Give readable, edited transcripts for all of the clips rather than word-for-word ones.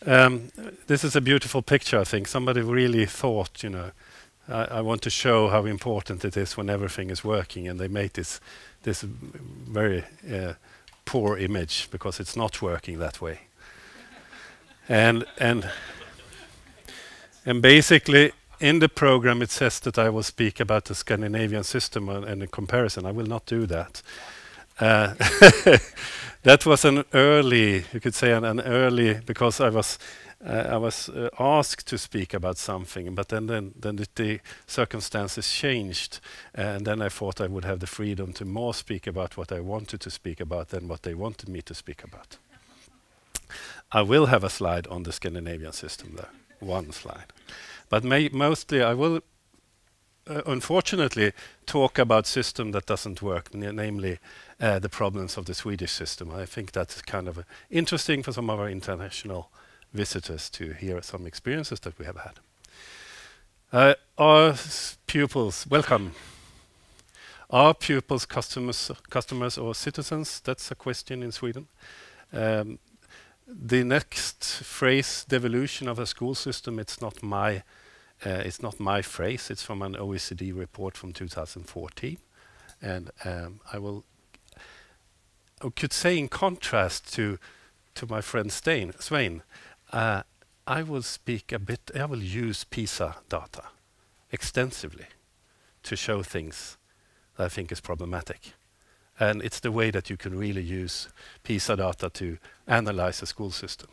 This is a beautiful picture, I think. Somebody really thought, you know, I want to show how important it is when everything is working, and they made this very poor image because it's not working that way. And basically, in the program, it says that I will speak about the Scandinavian system and in comparison. I will not do that. That was an early, you could say, an early, because I was asked to speak about something, but then the circumstances changed, and then I thought I would have the freedom to more speak about what I wanted to speak about than what they wanted me to speak about. I will have a slide on the Scandinavian system there, one slide. But mostly I will, unfortunately, talk about system that doesn't work, namely the problems of the Swedish system. I think that's kind of interesting for some of our international visitors to hear some experiences that we have had. Our pupils, welcome. Are pupils customers or citizens? That's a question in Sweden. The next phrase, devolution of a school system, it's not my phrase. It's from an OECD report from 2014, and I could say, in contrast to my friend Svein, I will speak a bit. I will use PISA data extensively to show things that I think is problematic. And it's the way that you can really use PISA data to analyze a school system.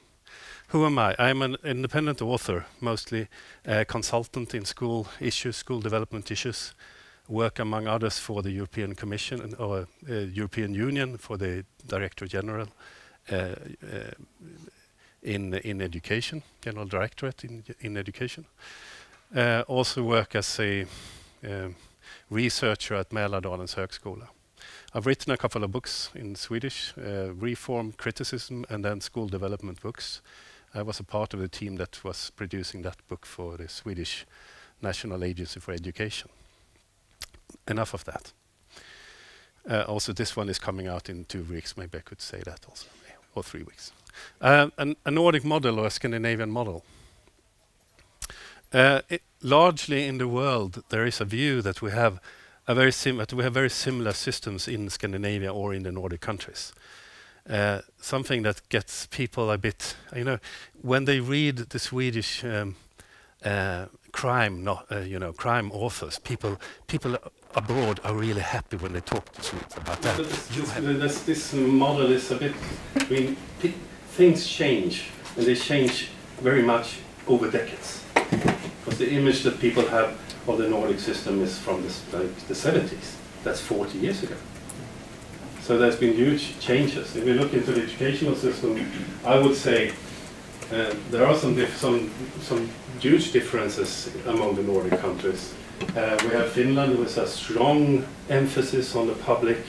Who am I? I'm an independent author, mostly a consultant in school issues, school development issues. Work, among others, for the European Commission or European Union for the Director General in education, General Directorate in education. Also work as a researcher at Mälardalens högskola. I've written a couple of books in Swedish, reform, criticism, and then school development books. I was a part of the team that was producing that book for the Swedish National Agency for Education. Enough of that. Also, this one is coming out in 2 weeks. Maybe I could say that also, or 3 weeks. A Nordic model or a Scandinavian model. Largely in the world, there is a view that we have very similar systems in Scandinavia or in the Nordic countries. Something that gets people a bit, you know, when they read the Swedish crime authors, people abroad are really happy when they talk to Swedes about that. This model is a bit, I mean, things change, and they change very much over decades. Because the image that people have of the Nordic system is from the 70s. That's 40 years ago. So there's been huge changes. If we look into the educational system, I would say there are some huge differences among the Nordic countries. We have Finland with a strong emphasis on the public,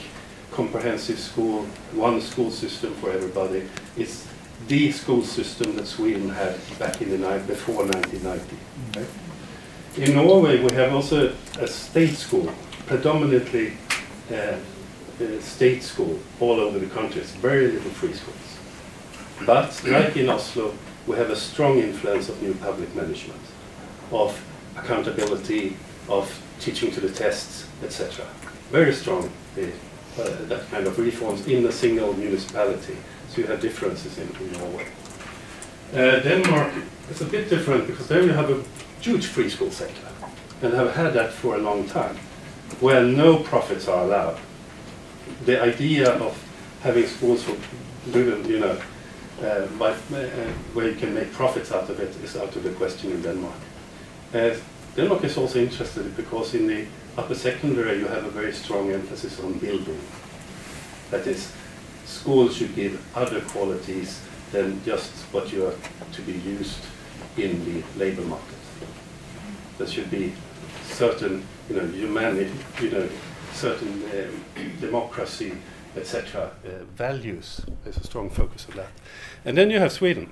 comprehensive school, one school system for everybody. It's the school system that Sweden had back in the before 1990. Right? In Norway, we have also a state school, predominantly state school all over the country. It's very little free schools. But like in Oslo, we have a strong influence of new public management, of accountability, of teaching to the tests, etc. Very strong, that kind of reforms in a single municipality. So you have differences in Norway. Denmark is a bit different because there you have a huge free school sector and have had that for a long time, where no profits are allowed. The idea of having schools for driven, you know, where you can make profits out of it is out of the question in Denmark. Denmark is also interested because in the upper secondary you have a very strong emphasis on building. That is, schools should give other qualities than just what you are to be used in the labor market. There should be certain, you know, humanity, you know, certain democracy, etc. Values. There's a strong focus on that. And then you have Sweden.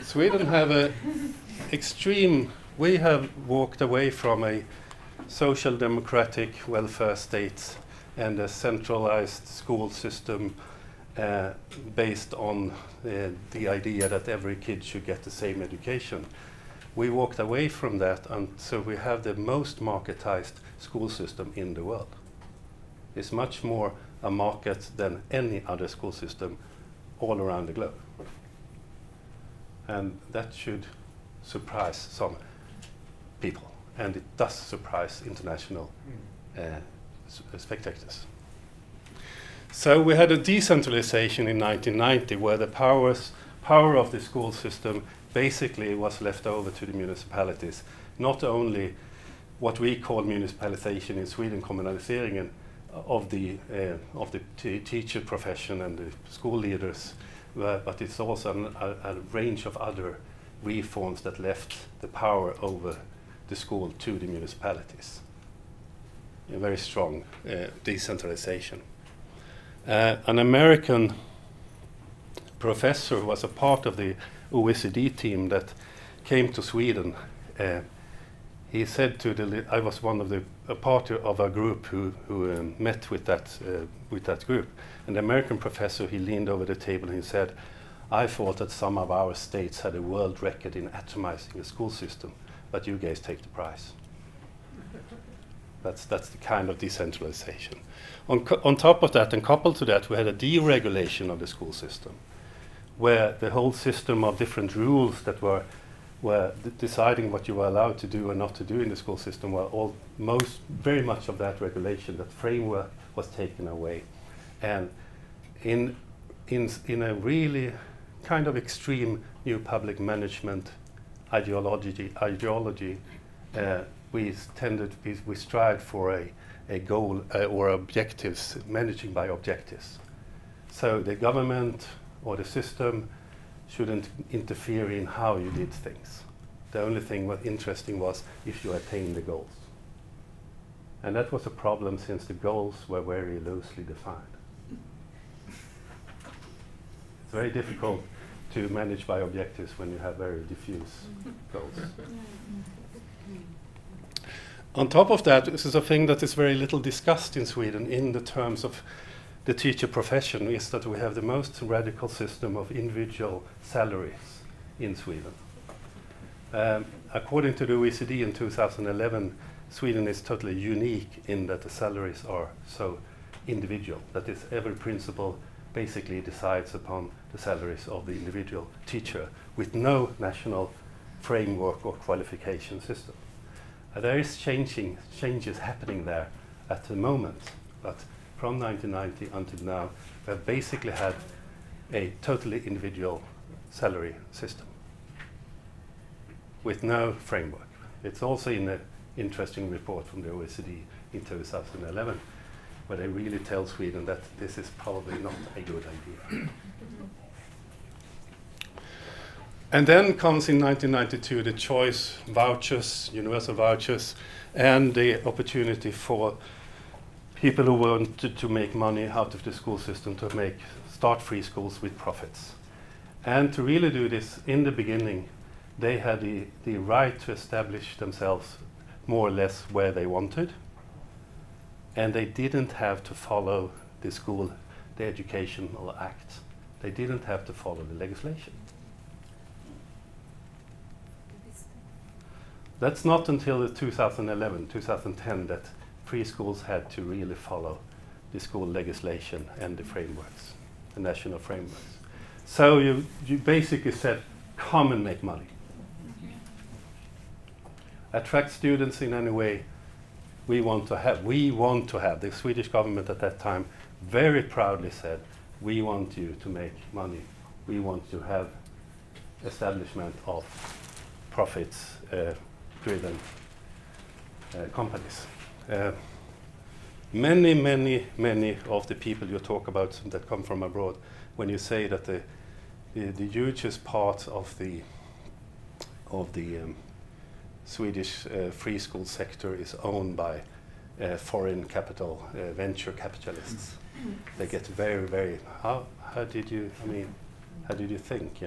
Sweden have a extreme. We have walked away from a social democratic welfare state and a centralized school system based on the idea that every kid should get the same education. We walked away from that, and so we have the most marketized school system in the world. It's much more a market than any other school system all around the globe. And that should surprise some people, and it does surprise international spectators. So we had a decentralization in 1990 where the power of the school system basically was left over to the municipalities. Not only what we call municipalization in Sweden, kommunaliseringen of the teacher profession and the school leaders, but it's also a range of other reforms that left the power over the school to the municipalities. A very strong decentralization. An American professor who was a part of the OECD team that came to Sweden, he said to I was one of a part of a group who met with that group. And the American professor, he leaned over the table and he said, I thought that some of our states had a world record in atomizing the school system, but you guys take the prize. That's the kind of decentralization. On top of that, and coupled to that, we had a deregulation of the school system, where the whole system of different rules that were deciding what you were allowed to do and not to do in the school system were very much of that regulation, that framework was taken away. And in a really kind of extreme new public management ideology, we strive for a goal or objectives, managing by objectives. So the government or the system shouldn't interfere in how you did things. The only thing was interesting was if you attained the goals. And that was a problem since the goals were very loosely defined. It's very difficult to manage by objectives when you have very diffuse goals. On top of that, this is a thing that is very little discussed in Sweden in the terms of the teacher profession, is that we have the most radical system of individual salaries in Sweden. According to the OECD in 2011, Sweden is totally unique in that the salaries are so individual, that is, every principal basically decides upon the salaries of the individual teacher with no national framework or qualification system. There is changes happening there at the moment, but from 1990 until now, we have basically had a totally individual salary system with no framework. It's also in an interesting report from the OECD in 2011, where they really tell Sweden that this is probably not a good idea. And then comes in 1992 the choice vouchers, universal vouchers, and the opportunity for people who wanted to make money out of the school system to start free schools with profits. And to really do this in the beginning, they had the right to establish themselves more or less where they wanted. And they didn't have to follow the Educational Act. They didn't have to follow the legislation. That's not until 2011, 2010 that free schools had to really follow the school legislation and the frameworks, the national frameworks. So you basically said, come and make money. Attract students in any way we want to have. The Swedish government at that time very proudly said, we want you to make money. We want to have establishment of profits driven companies. Many of the people you talk about that come from abroad, when you say that the hugest part of the Swedish free school sector is owned by foreign capital, venture capitalists. They get very, how did you think,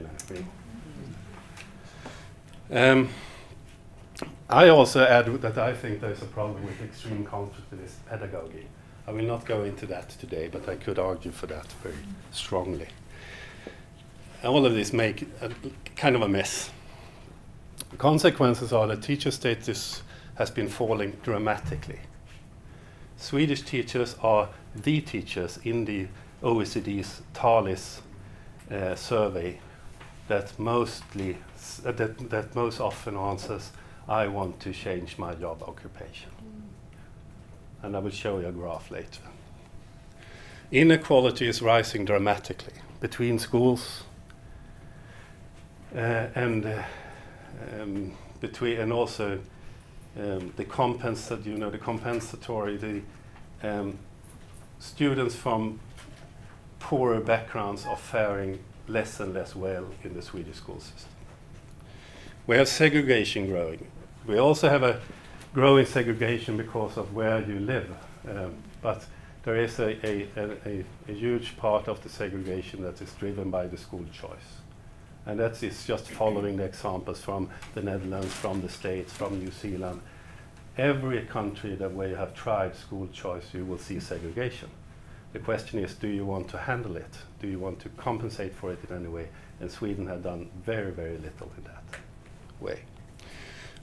really? I also add that I think there's a problem with extreme conflictivist pedagogy. I will not go into that today, but I could argue for that very strongly. All of this make a kind of a mess. The consequences are that teacher status has been falling dramatically. Swedish teachers are the teachers in the OECD's TALIS survey that most often answers, I want to change my job occupation. And I will show you a graph later. Inequality is rising dramatically between schools and also the compensatory, students from poorer backgrounds are faring less and less well in the Swedish school system. We have segregation growing. We also have a growing segregation because of where you live, but there is a huge part of the segregation that is driven by the school choice. And that is just following the examples from the Netherlands, from the States, from New Zealand. Every country that where you have tried school choice, you will see segregation. The question is, do you want to handle it? Do you want to compensate for it in any way? And Sweden had done very, very little in that way.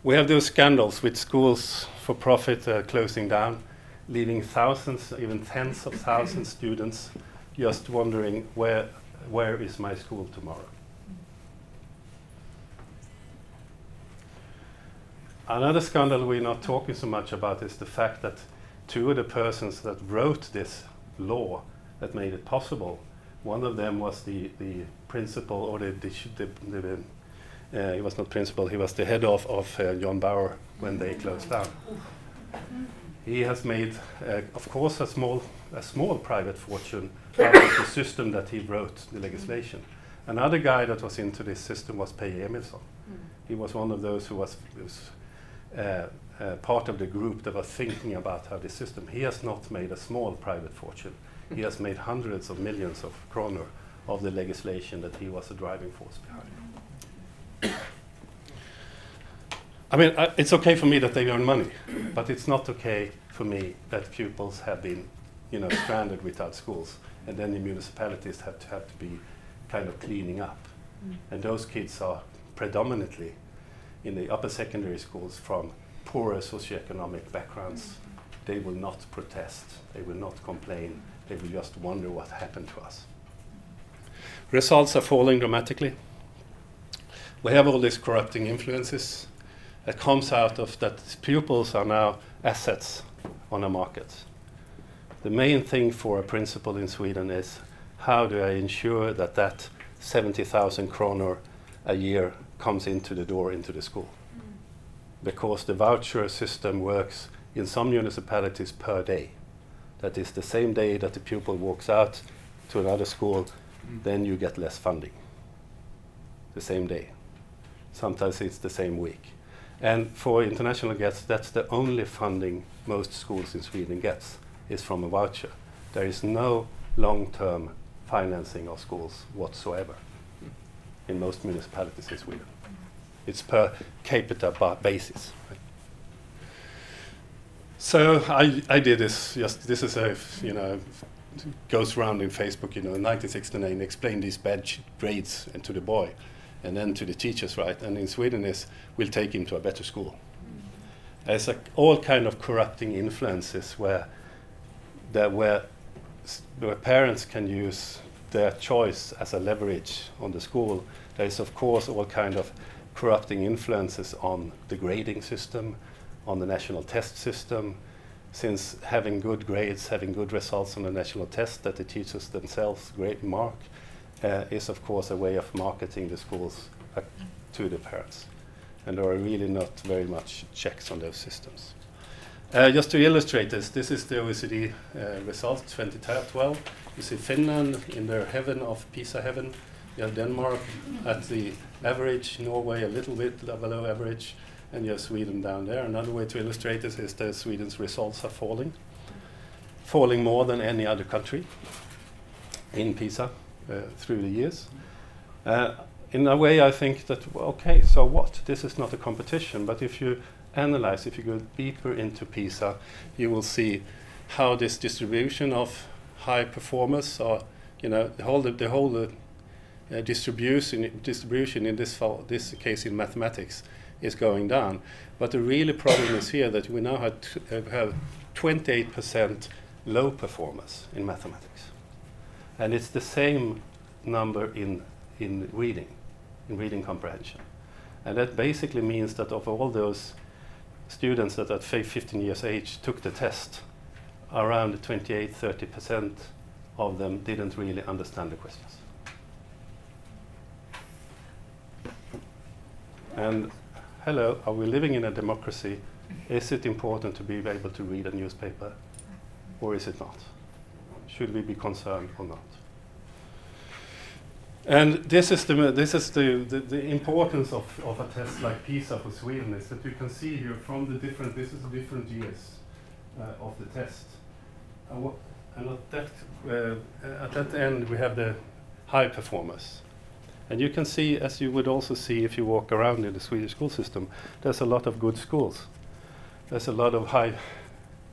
We have those scandals with schools for profit closing down, leaving thousands, even tens of thousands of students just wondering, where is my school tomorrow? Another scandal we're not talking so much about is the fact that two of the persons that wrote this law that made it possible, one of them was the principal, or he was not principal, he was the head of John Bauer when they closed down. He has made, of course, a small private fortune out of the system that he wrote, the legislation. Another guy that was into this system was Peje Emilsson. He was one of those who was part of the group that was thinking about how this system. He has not made a small private fortune. He has made hundreds of millions of kronor of the legislation that he was a driving force behind. I mean, it's okay for me that they earn money, but it's not okay for me that pupils have been, stranded without schools, and then the municipalities have to be kind of cleaning up. And those kids are predominantly in the upper secondary schools from poorer socioeconomic backgrounds. They will not protest, they will not complain, they will just wonder what happened to us. Results are falling dramatically. We have all these corrupting influences that comes out of that pupils are now assets on a market. The main thing for a principal in Sweden is, how do I ensure that 70,000 kronor a year comes into the door into the school? Because the voucher system works in some municipalities per day. That is the same day that the pupil walks out to another school, then you get less funding. The same day. Sometimes it's the same week. And for international guests, that's the only funding most schools in Sweden gets, is from a voucher. There is no long-term financing of schools whatsoever in most municipalities in Sweden. It's per capita basis. Right? So I did this, this is goes around in Facebook, in 1969, explain these bad grades to the boy, and then to the teachers, right? And in Sweden we'll take him to a better school. There's all kind of corrupting influences where parents can use their choice as a leverage on the school. There is, of course, all kind of corrupting influences on the grading system, on the national test system, since having good grades, having good results on the national test that the teachers themselves mark, is of course a way of marketing the schools to the parents. And there are really not very much checks on those systems. Just to illustrate this is the OECD results 2012. You see Finland in their heaven of PISA heaven. You have Denmark at the average, Norway a little bit below average, and you have Sweden down there. Another way to illustrate this is that Sweden's results are falling more than any other country in PISA through the years. In a way, I think that, well, okay, so what? This is not a competition, but if you analyze, if you go deeper into PISA, you will see how this distribution of high performers, or the whole distribution in this case in mathematics is going down. But the really problem is here that we now have 28% low performers in mathematics, and it's the same number in reading comprehension. And that basically means that of all those students that at 15 years age took the test, around 28–30% of them didn't really understand the questions. And hello, are we living in a democracy? Is it important to be able to read a newspaper, or is it not? Should we be concerned or not? And this is the importance of a test like PISA for Sweden, is that you can see here from the different, this is the different years of the test. And at that end we have the high performers. And you can see, as you would also see if you walk around in the Swedish school system, there's a lot of good schools. There's a lot of high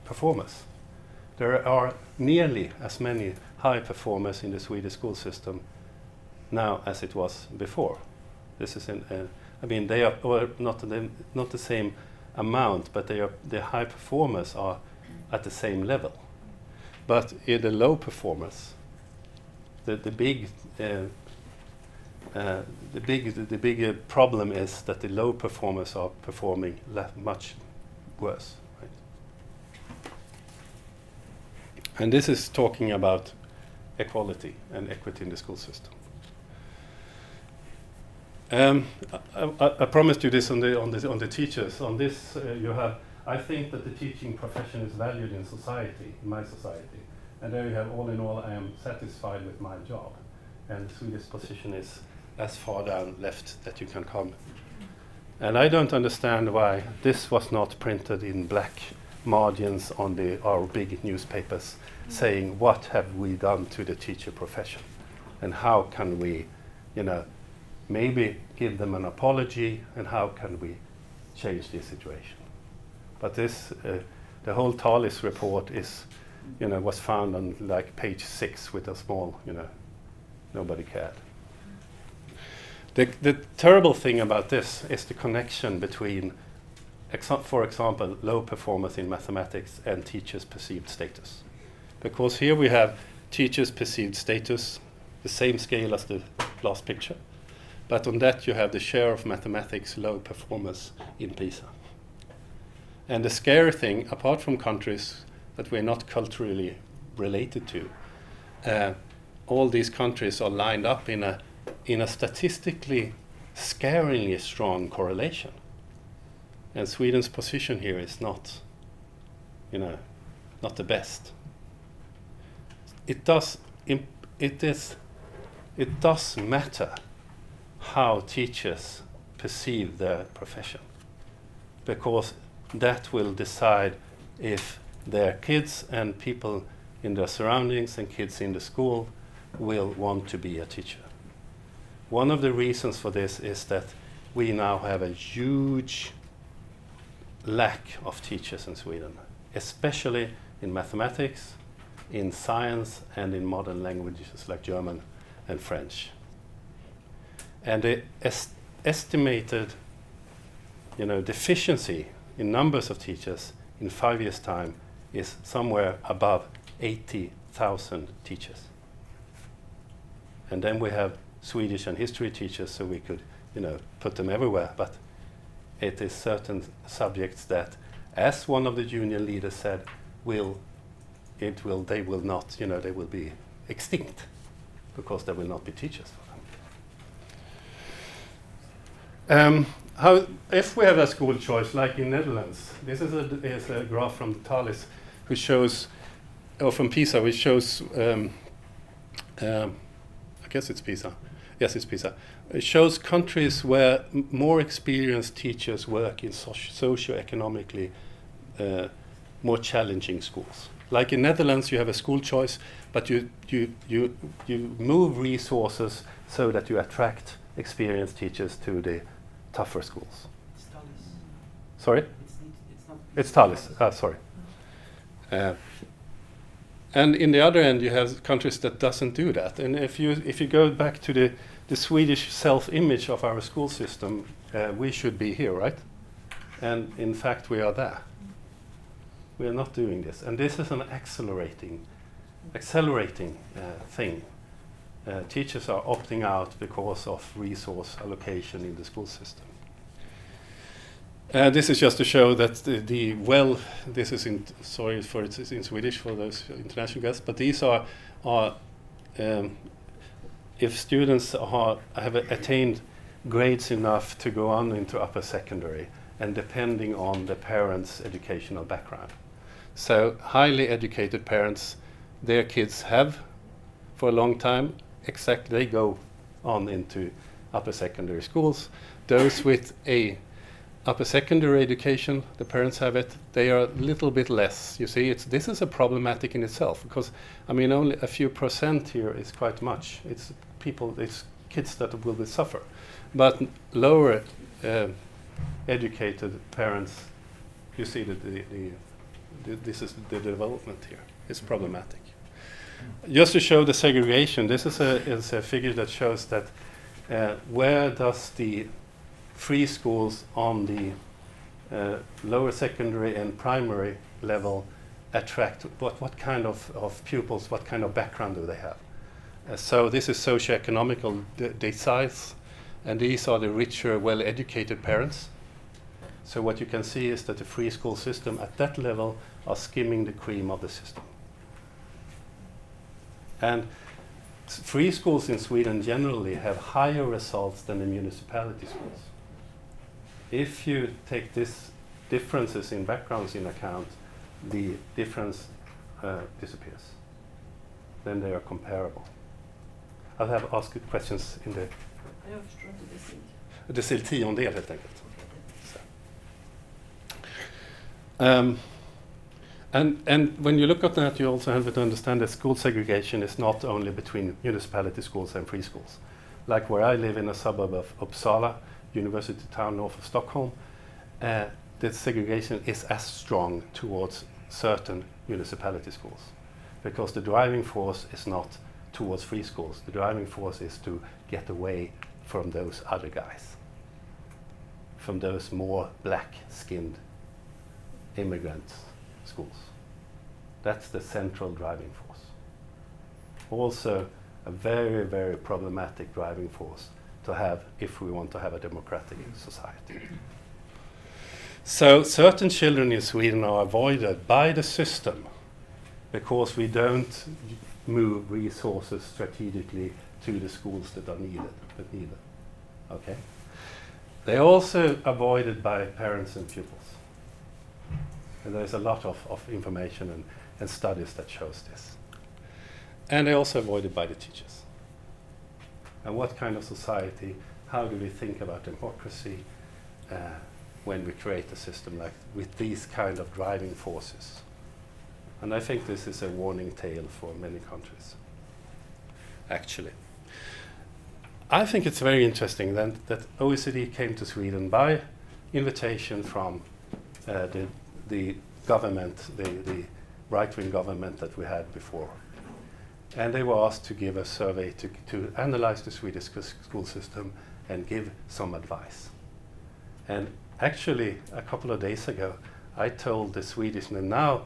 performers. There are nearly as many high performers in the Swedish school system now as it was before. This is I mean, they are not the same amount, but the high performers are at the same level. But in the low performers, the big problem is that the low performers are performing much worse. Right? And this is talking about equality and equity in the school system. I promised you this on the teachers. On this, you have. I think that the teaching profession is valued in society, in my society, and there you have. All in all, I am satisfied with my job, and the Swedish position is as far down left that you can come. And I don't understand why this was not printed in black margins on our big newspapers, saying what have we done to the teacher profession, and how can we, maybe give them an apology, and how can we change this situation. But this, the whole Talis report is, was found on like page 6 with a small, nobody cared. The terrible thing about this is the connection between, for example, low performance in mathematics and teachers' perceived status. Because here we have teachers' perceived status, the same scale as the last picture. But on that you have the share of mathematics low performers in PISA. And the scary thing, apart from countries that we're not culturally related to, all these countries are lined up in a statistically scarily strong correlation. And Sweden's position here is not, not the best. It does matter how teachers perceive their profession, because that will decide if their kids and people in their surroundings and kids in the school will want to be a teacher. One of the reasons for this is that we now have a huge lack of teachers in Sweden, especially in mathematics, in science, and in modern languages like German and French. And the estimated deficiency in numbers of teachers in 5 years' time is somewhere above 80,000 teachers. And then we have Swedish and history teachers, so we could put them everywhere. But it is certain subjects that, as one of the union leaders said, they will not, they will be extinct because there will not be teachers for them. If we have a school choice, like in Netherlands, this is a graph from Talis, which shows, or from PISA, which shows, I guess it's PISA. Yes, it's PISA. It shows countries where more experienced teachers work in socio-economically more challenging schools. Like in Netherlands, you have a school choice, but you move resources so that you attract experienced teachers to the tougher schools. It's Talis. Sorry? It's not. It's Talis. Sorry. And in the other end, you have countries that doesn't do that. And if you go back to the Swedish self-image of our school system, we should be here, right? And in fact, we are there. We are not doing this. And this is an accelerating thing. Teachers are opting out because of resource allocation in the school system. This is just to show that this is in, sorry for it's in Swedish for those international guests, but these are if students have attained grades enough to go on into upper secondary, and depending on the parents' educational background. So highly educated parents, their kids have for a long time, they go on into upper secondary schools. Those with a upper secondary education, the parents have it, they are a little bit less. You see, this is a problematic in itself, because, I mean, only a few percent here is quite much. It's kids that will suffer. But lower educated parents, you see this is the development here. It's problematic. Just to show the segregation, this is a figure that shows that where does the free schools on the lower secondary and primary level attract, what kind of pupils, what kind of background do they have? So this is socioeconomical deciles, and these are the richer, well-educated parents. So what you can see is that the free school system at that level are skimming the cream of the system. And free schools in Sweden generally have higher results than the municipality schools. If you take these differences in backgrounds in account, the difference disappears. Then they are comparable. I'll have asked questions in the... Jag förstår inte decil. Decil tiondel helt enkelt. And when you look at that, you also have to understand that school segregation is not only between municipality schools and free schools. Like where I live in a suburb of Uppsala, university town north of Stockholm, the segregation is as strong towards certain municipality schools, because the driving force is not towards free schools. The driving force is to get away from those other guys, from those more black-skinned immigrant schools. That's the central driving force. Also a very, very problematic driving force to have if we want to have a democratic society. So certain children in Sweden are avoided by the system because we don't move resources strategically to the schools that are needed. Okay? They're also avoided by parents and pupils. And there's a lot of information and studies that shows this. And they're also avoided by the teachers. And what kind of society, how do we think about democracy when we create a system like with these kind of driving forces? And I think this is a warning tale for many countries, actually. I think it's very interesting then that OECD came to Sweden by invitation from the government, the right-wing government that we had before. And they were asked to give a survey to analyze the Swedish school system and give some advice. And actually, a couple of days ago, I told the Swedish, and now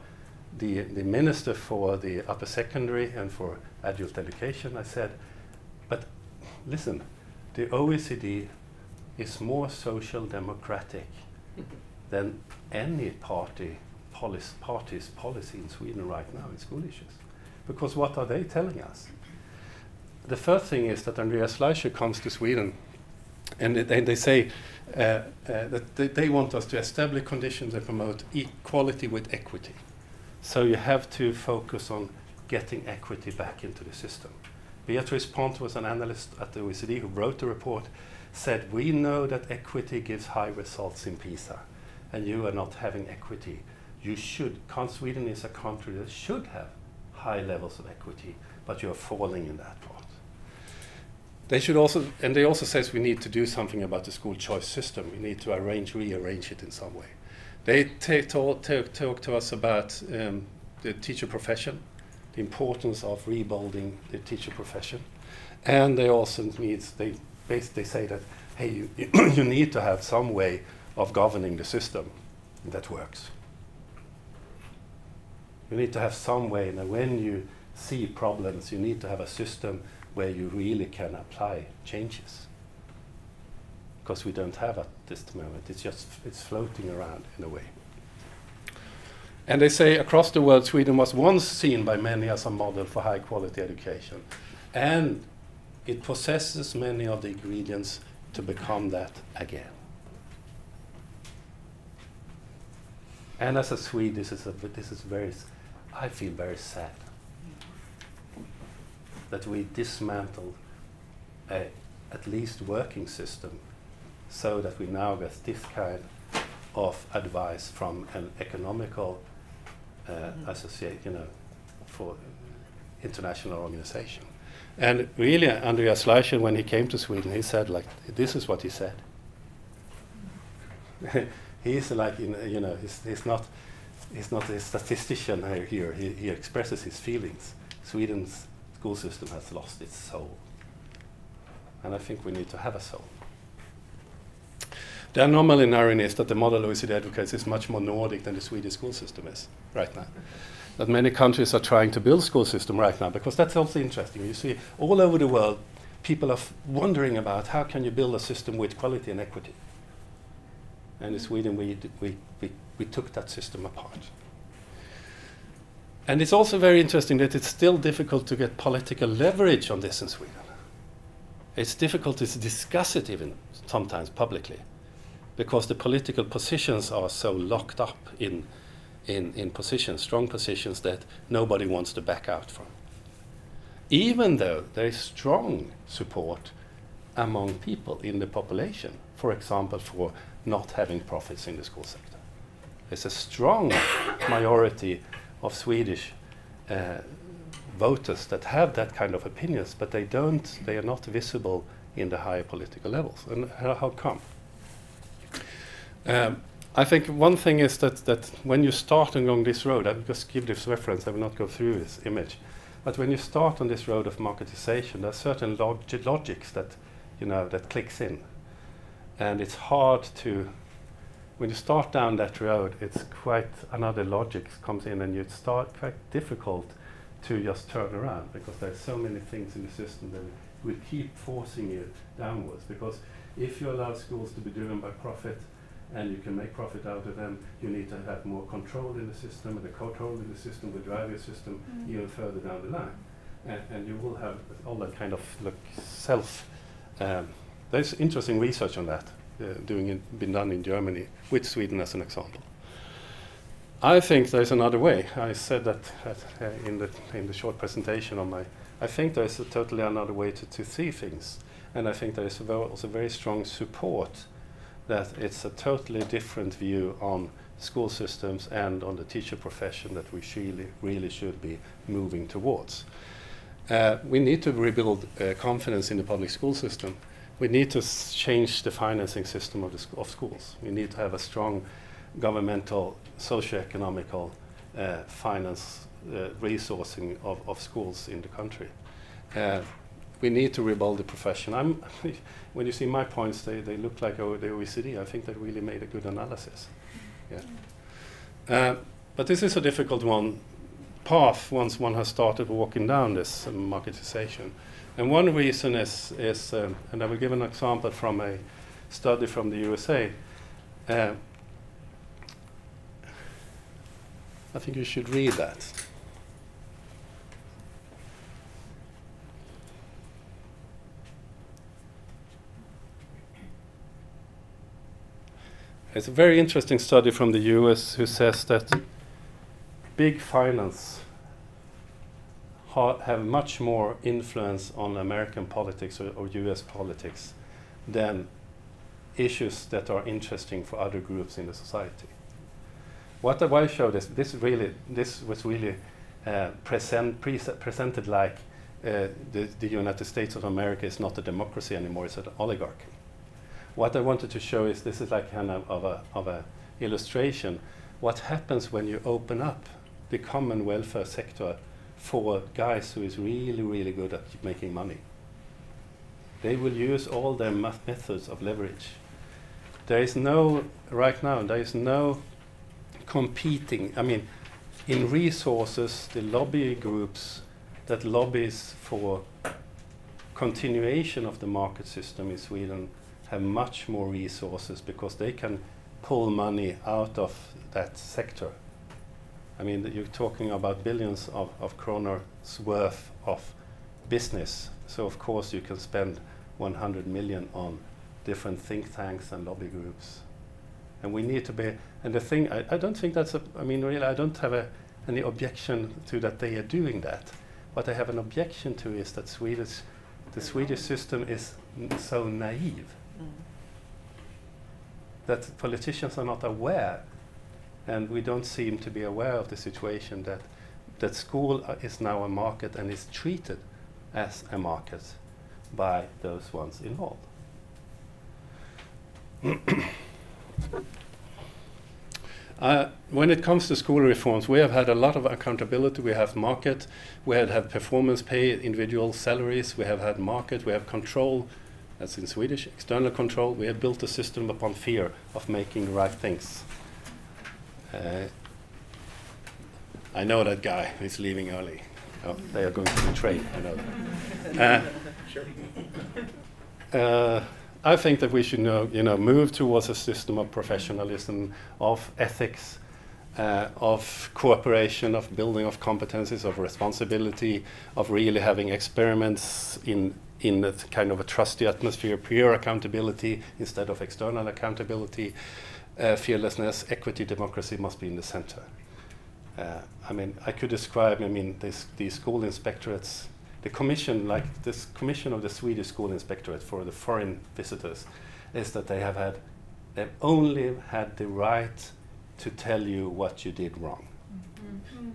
the minister for the upper secondary and for adult education, I said, but listen, the OECD is more social democratic than any party's policy in Sweden right now in school issues. Because what are they telling us? The first thing is that Andreas Schleicher comes to Sweden and they say that they want us to establish conditions that promote equality with equity. So you have to focus on getting equity back into the system. Beatrice Pont was an analyst at the OECD who wrote the report, said, we know that equity gives high results in PISA, and you are not having equity. You should, Sweden is a country that should have high levels of equity, but you are falling in that part. They should also, and they also says we need to do something about the school choice system. We need to rearrange it in some way. They talk to us about the teacher profession. the importance of rebuilding the teacher profession. And they also they basically say that, hey, you need to have some way of governing the system that works. You need to have some way, and when you see problems, you need to have a system where you really can apply changes. Because we don't have at this moment. It's floating around in a way. And they say across the world, Sweden was once seen by many as a model for high quality education. And it possesses many of the ingredients to become that again. And as a Swede, I feel very sad that we dismantled a at least working system so that we now get this kind of advice from an economical associate, for international organization. And really, Andreas Schleicher, when he came to Sweden, he said, like, this is what he said. He's like, he's not a statistician here. He expresses his feelings. Sweden's school system has lost its soul. And I think we need to have a soul. The anomaly in irony is that the model OECD advocates is much more Nordic than the Swedish school system is right now. That many countries are trying to build school system right now, because that's also interesting. You see, all over the world, people are wondering about how can you build a system with quality and equity. And in Sweden, we took that system apart. And it's also very interesting that it's still difficult to get political leverage on this in Sweden. It's difficult to discuss it even sometimes publicly, because the political positions are so locked up in positions, strong positions that nobody wants to back out from. Even though there is strong support among people in the population, for example, for not having profits in the school sector. There's a strong majority of Swedish voters that have that kind of opinions, but they are not visible in the higher political levels. And how come? I think one thing is that when you start along this road, I'll just give this reference, I will not go through this image, but when you start on this road of marketization, there are certain logics that, that clicks in. And it's hard to, when you start down that road, it's quite another logic comes in, and it's quite difficult to just turn around, because there's so many things in the system that will keep forcing you downwards. Because if you allow schools to be driven by profit, and you can make profit out of them, you need to have more control in the system, and the control in the system will drive your system even further down the line. And you will have all that kind of there's interesting research on that, been done in Germany, with Sweden as an example. I think there's another way. I said that in the short presentation on I think there's a totally another way to see things. And I think there is also very strong support that it's a totally different view on school systems and on the teacher profession that we really should be moving towards. We need to rebuild confidence in the public school system. We need to change the financing system of schools. We need to have a strong governmental, socio-economical finance resourcing of schools in the country. We need to rebuild the profession. When you see my points, they look like the OECD. I think they really made a good analysis. Yeah. But this is a difficult path once one has started walking down this marketization. And one reason is and I will give an example from a study from the USA. I think you should read that. It's a very interesting study from the US who says that big finance have much more influence on American politics or US politics than issues that are interesting for other groups in the society. What I showed is this was really presented like the United States of America is not a democracy anymore, it's an oligarchy. What I wanted to show is this is like kind of a illustration. What happens when you open up the common welfare sector for guys who is really, really good at making money. They will use all their methods of leverage. There is no, right now, there is no competing. I mean, in resources, the lobby groups that lobbies for continuation of the market system in Sweden have much more resources because they can pull money out of that sector. I mean, you're talking about billions of kronors worth of business. So of course you can spend 100 million on different think tanks and lobby groups. And we need to be, and the thing, I don't think that's I mean, really, I don't have any objection to that they are doing that. What I have an objection to is that the Swedish system is so naive that politicians are not aware, and we don't seem to be aware of the situation that school is now a market and is treated as a market by those ones involved. When it comes to school reforms, we have had a lot of accountability. We have market, we have had performance pay, individual salaries, we have had market, we have control, that's in Swedish, external control. We have built a system upon fear of making the right things. I know that guy who's leaving early. Oh, they are going to the train, I know that. I think that we should move towards a system of professionalism, of ethics, of cooperation, of building of competencies, of responsibility, of really having experiments in a kind of a trusty atmosphere, peer accountability instead of external accountability, fearlessness, equity, democracy must be in the center. I mean, I could describe, these school inspectorates, the commission, like this commission of the Swedish School Inspectorate for the foreign visitors, is that they've only had the right to tell you what you did wrong. Mm-hmm.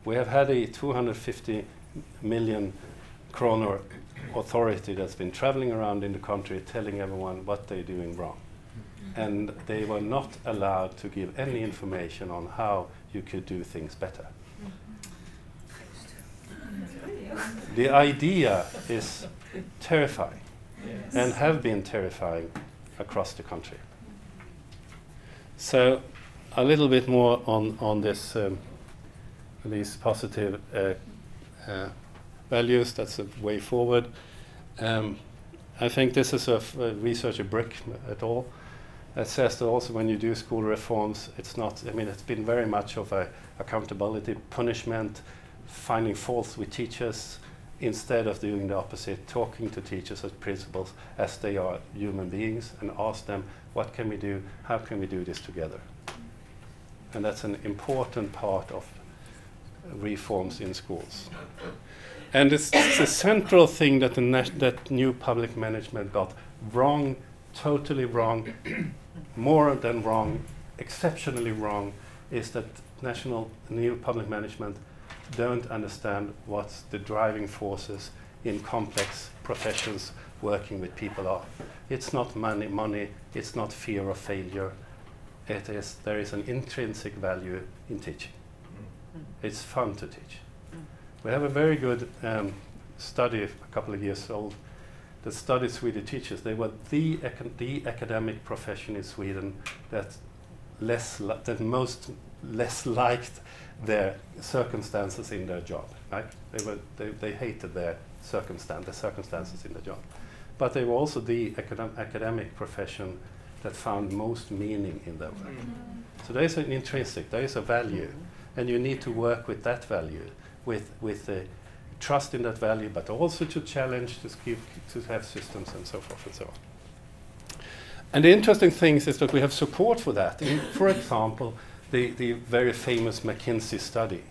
We have had a 250 million kronor authority that's been traveling around in the country telling everyone what they're doing wrong. Mm-hmm. And they were not allowed to give any information on how you could do things better. The idea is terrifying, yes, and have been terrifying across the country. So a little bit more on this, these positive values, that's a way forward. I think this is a researcher brick at all. It says that also when you do school reforms, it's not, it's been very much of a accountability, punishment, finding faults with teachers, instead of doing the opposite, talking to teachers as principals as they are human beings and ask them, what can we do, how can we do this together? And that's an important part of reforms in schools. And it's the central thing that that new public management got wrong, totally wrong, more than wrong, exceptionally wrong, is that new public management don't understand what the driving forces in complex professions working with people are. It's not money, it's not fear of failure. There is an intrinsic value in teaching. It's fun to teach. We have a very good study, a couple of years old, that studied Swedish teachers. They were the academic profession in Sweden that most less liked their circumstances in their job. Right? They hated the circumstances in the job. But they were also the academic profession that found most meaning in their work. So there is an intrinsic, there is a value, and you need to work with that value, with the trust in that value, but also to challenge, to have systems and so forth and so on. And the interesting thing is that we have support for that. For example, the very famous McKinsey study.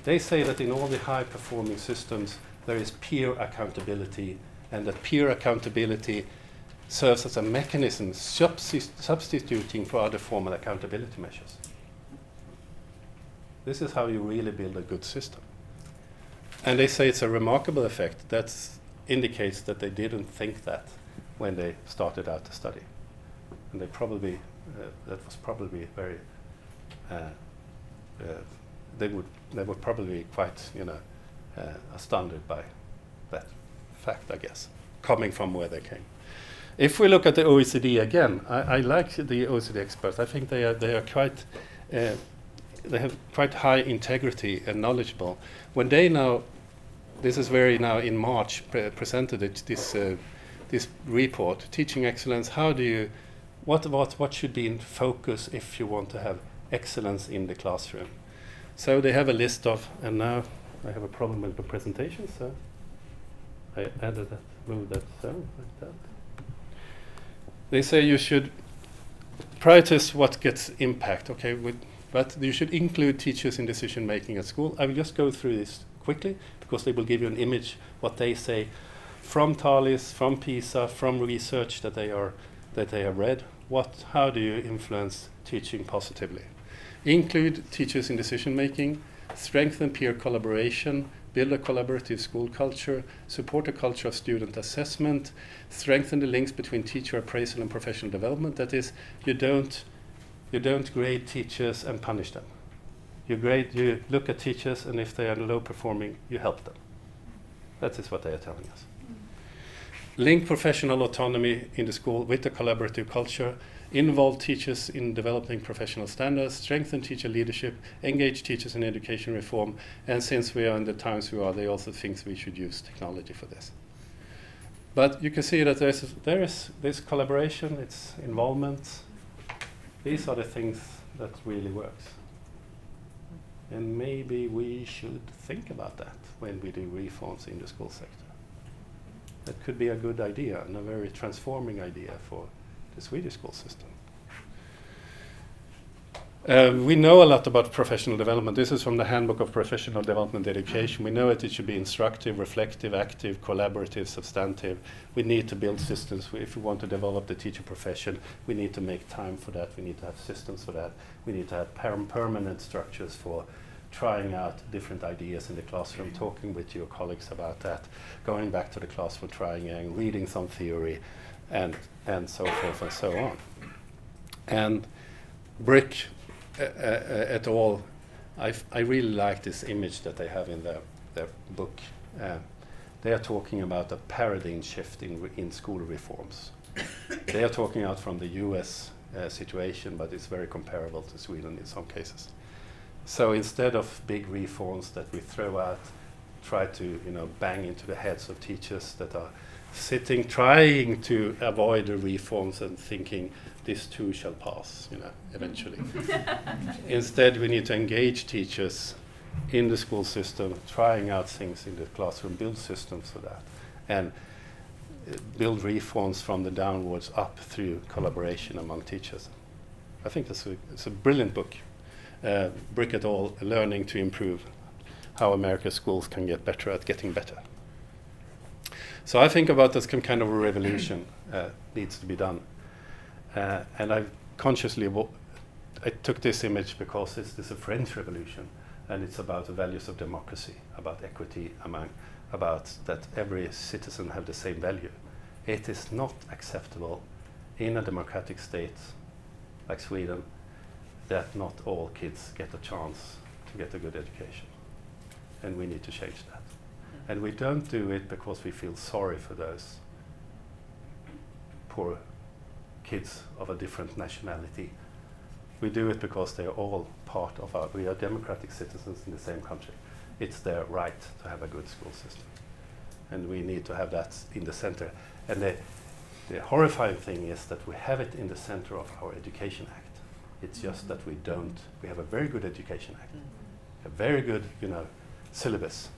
They say that in all the high-performing systems, there is peer accountability, and that peer accountability serves as a mechanism substituting for other formal accountability measures. This is how you really build a good system. And they say it's a remarkable effect. That indicates that they didn't think that when they started out the study. And they probably, that was probably very, they would probably be quite, astounded by that fact, I guess, coming from where they came. If we look at the OECD again, I like the OECD experts. I think they are quite they have quite high integrity and knowledgeable. When they now, this is very now in March presented it, this report, Teaching Excellence. How do you, what should be in focus if you want to have excellence in the classroom? So they have a list of, and now I have a problem with the presentation, so I added that, moved that so like that. They say you should prioritize what gets impact, okay, but you should include teachers in decision making at school. I will just go through this quickly because they will give you an image what they say from Thalys, from PISA, from research that they have read. How do you influence teaching positively? Include teachers in decision making, strengthen peer collaboration, build a collaborative school culture, support a culture of student assessment, strengthen the links between teacher appraisal and professional development. That is, you don't grade teachers and punish them. You look at teachers, and if they are low performing, you help them. That is what they are telling us. Link professional autonomy in the school with a collaborative culture, involve teachers in developing professional standards, strengthen teacher leadership, engage teachers in education reform, and since we are in the times we are, they also think we should use technology for this. But you can see that there is this collaboration, it's involvement. These are the things that really works. And maybe we should think about that when we do reforms in the school sector. That could be a good idea and a very transforming idea for the Swedish school system. We know a lot about professional development. This is from the Handbook of Professional Development Education. We know that it should be instructive, reflective, active, collaborative, substantive. We need to build systems. If we want to develop the teacher profession, we need to make time for that. We need to have systems for that. We need to have permanent structures for trying out different ideas in the classroom, talking with your colleagues about that, going back to the classroom, trying and reading some theory, and so forth and so on. And Brick et al., I really like this image that they have in their book. They are talking about a paradigm shift in school reforms. They are talking out from the US situation, but it's very comparable to Sweden in some cases. So instead of big reforms that we throw out, try to bang into the heads of teachers that are sitting, trying to avoid the reforms and thinking this too shall pass, eventually. Instead, we need to engage teachers in the school system, trying out things in the classroom, build systems for that, and build reforms from the downwards up through collaboration among teachers. I think it's a brilliant book. Brick et al., Learning to Improve, how America's schools can get better at getting better. So I think about this kind of a revolution needs to be done. And I consciously I took this image because this is a French revolution, and it's about the values of democracy, about equity, about that every citizen have the same value. It is not acceptable in a democratic state like Sweden that not all kids get a chance to get a good education. And we need to change that. And we don't do it because we feel sorry for those poor kids of a different nationality. We do it because they are all part of we are democratic citizens in the same country. It's their right to have a good school system. And we need to have that in the center. And the horrifying thing is that we have it in the center of our Education Act. It's just that we have a very good Education Act, a very good, syllabus,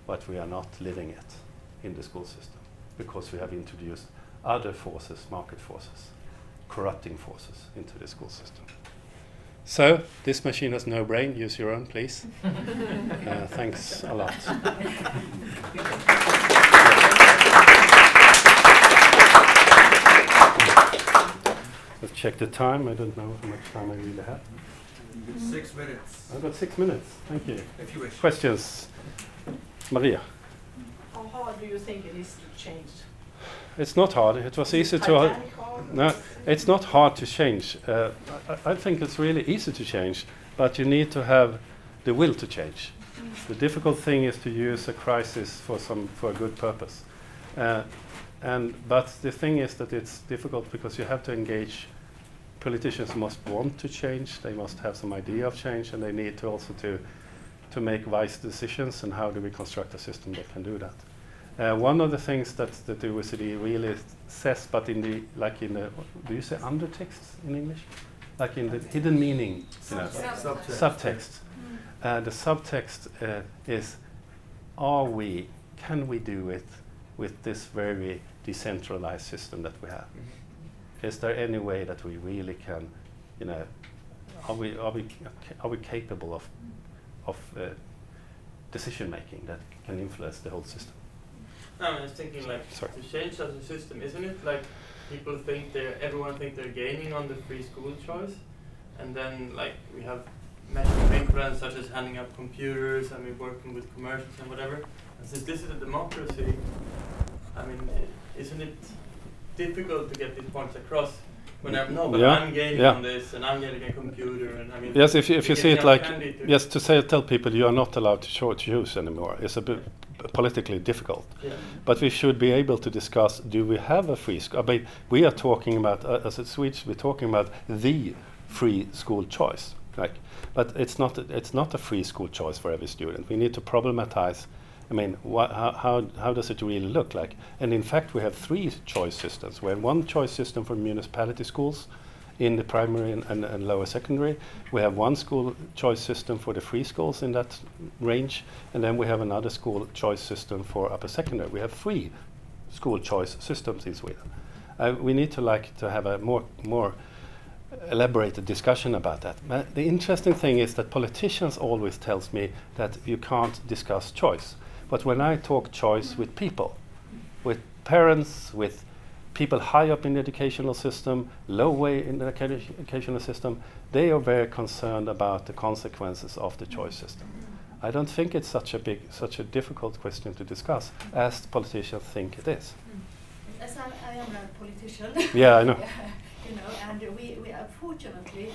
but we are not living it in the school system because we have introduced other forces, market forces, corrupting forces into the school system. So, this machine has no brain, use your own, please. Thanks a lot. Let's check the time. I don't know how much time I really have. 6 minutes. I've got 6 minutes. Thank you. If you wish. Questions? Maria? How hard do you think it is to change? It's not hard. It was easy to... No, it's not hard to change. I think it's really easy to change, but you need to have the will to change. The difficult thing is to use a crisis for a good purpose. But the thing is that it's difficult because you have to engage. Politicians must want to change. They must have some idea of change, and they need to also to make wise decisions. And how do we construct a system that can do that? One of the things that the OECD really says, but in the do you say undertext in English? Like in the hidden meaning, subtext. The subtext is: can we do it with this very decentralized system that we have? Is there any way that we really can, are we capable of decision making that can influence the whole system? No, I was thinking to change such a system, isn't it like people think everyone think they're gaining on the free school choice, and then we have measures of influence such as handing out computers, and we're working with commercials and whatever. And since this is a democracy, isn't it difficult to get these points across? I'm gaining on this, and I'm getting a computer, and yes, if you see it tell people you are not allowed to choose anymore. It's a bit politically difficult. Yeah. But we should be able to discuss: do we have a free school? We are talking about, as a Swedish, we're talking about the free school choice, but it's not a free school choice for every student. We need to problematize. How does it really look like? And in fact, we have 3 choice systems. We have one choice system for municipality schools in the primary and lower secondary. We have one school choice system for the free schools in that range, and then we have another school choice system for upper secondary. We have 3 school choice systems in Sweden. We need to have a more elaborated discussion about that. The interesting thing is that politicians always tells me that you can't discuss choice. But when I talk choice with people, with parents, with people high up in the educational system, low way in the educational system, they are very concerned about the consequences of the choice system. I don't think it's such a difficult question to discuss as politicians think it is. As I am a politician. Yeah, I know. And we unfortunately,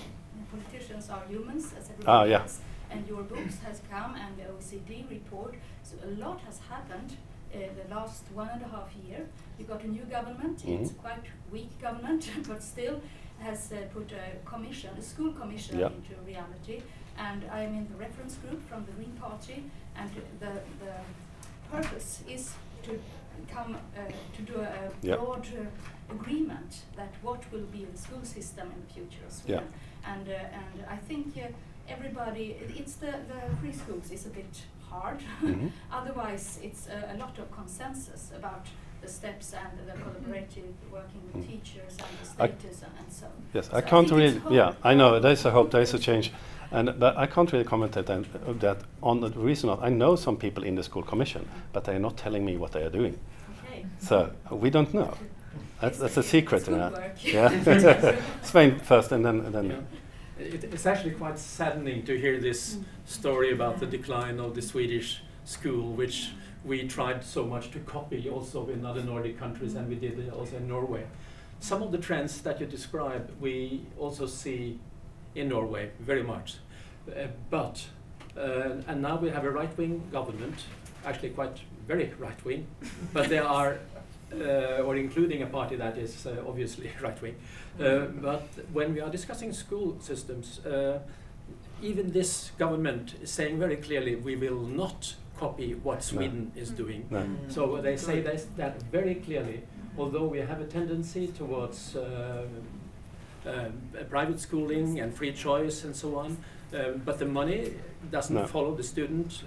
politicians are humans as everybody else. And your books has come, and the OECD report. So a lot has happened the last 1.5 years. We got a new government. It's quite weak government, but still has put a school commission into reality. And I am in the reference group from the Green Party, and the purpose is to come to do a broad agreement that what will be the school system in the future of Sweden. And I think everybody, it's the free schools is a bit hard. Otherwise, it's a lot of consensus about the steps and the collaborative working with teachers and the status and so on. Yes, so I can't really. Yeah, I know there's a hope, there's a change, but I can't really comment that on the reason. I know some people in the school commission, but they are not telling me what they are doing. Okay. So we don't know. That's a secret. Yeah. Spain first, and then. Yeah. It's actually quite saddening to hear this story about the decline of the Swedish school, which we tried so much to copy also in other Nordic countries, and we did it also in Norway. Some of the trends that you describe, we also see in Norway very much. And now we have a right-wing government, actually quite very right-wing, but they are or including a party that is obviously right-wing. But when we are discussing school systems, even this government is saying very clearly we will not copy what Sweden is doing. No. So they say that very clearly, although we have a tendency towards private schooling and free choice and so on, but the money doesn't follow the student,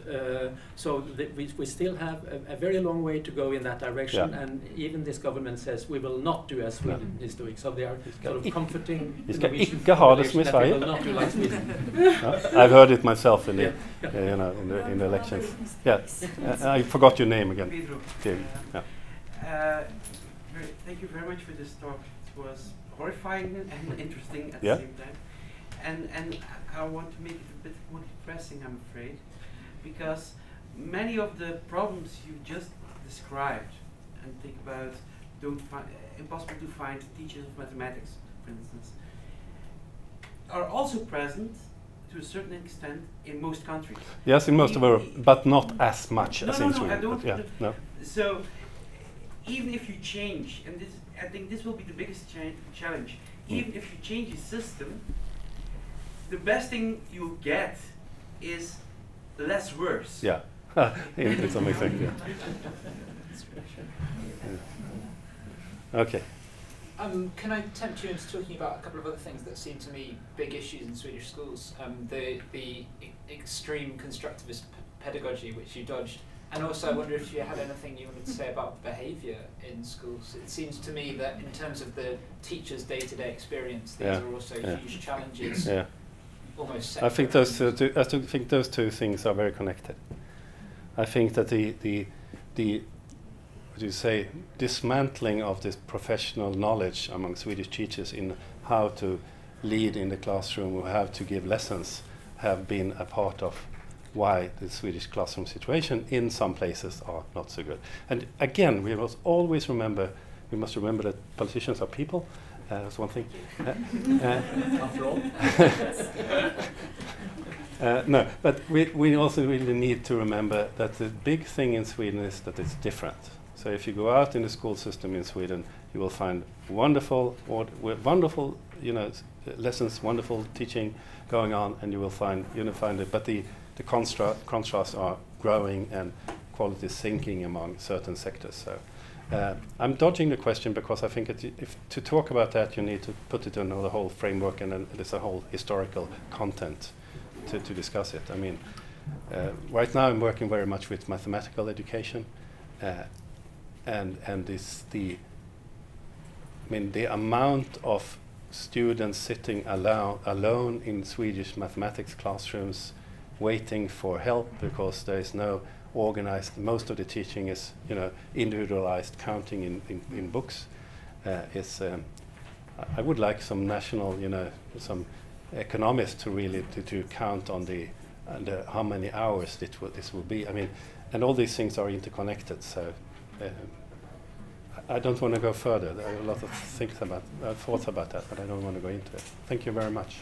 so we still have a very long way to go in that direction, and even this government says we will not do as Sweden is doing, so they are sort of comforting the Norwegian population that we will not do like Sweden. I've heard it myself in the in the elections. Yeah, I forgot your name again. Pedro. Thank you very much for this talk. It was horrifying and interesting at the same time. And I want to make it a bit more depressing, I'm afraid, because many of the problems you just described, and think about impossible to find teachers of mathematics, for instance, are also present, to a certain extent in most countries. Yes, in most of Europe, but not as much as in No, Sweden. I don't. But yeah, no. So even if you change, and this, I think this will be the biggest challenge, even if you change the system, the best thing you'll get is less worse. Yeah, in some extent, yeah. Okay. Can I tempt you into talking about a couple of other things that seem to me big issues in Swedish schools? The extreme constructivist pedagogy, which you dodged, and also I wonder if you had anything you wanted to say about behaviour in schools. It seems to me that in terms of the teacher's day-to-day experience, these are also huge challenges. Yeah. Almost I think those two things are very connected. I think that the what do you say, dismantling of this professional knowledge among Swedish teachers in how to lead in the classroom or how to give lessons have been a part of why the Swedish classroom situation in some places are not so good. And again, we must always remember, that politicians are people. That's one thing. After all. No, but we also really need to remember that the big thing in Sweden is that it's different. So if you go out in the school system in Sweden, you will find wonderful, lessons, wonderful teaching going on, and you will find it. But the contrasts are growing and quality is sinking among certain sectors. So I'm dodging the question because I think if to talk about that, you need to put it in the whole framework, and then there's a whole historical content to discuss it. I mean, right now I'm working very much with mathematical education. And the amount of students sitting alone in Swedish mathematics classrooms waiting for help because there is no organized, most of the teaching is individualized counting in books. I would like some national, some economists to really to count on the how many hours this will be. I mean, and all these things are interconnected. So I don't want to go further. There are a lot of thoughts about that, but I don't want to go into it. Thank you very much.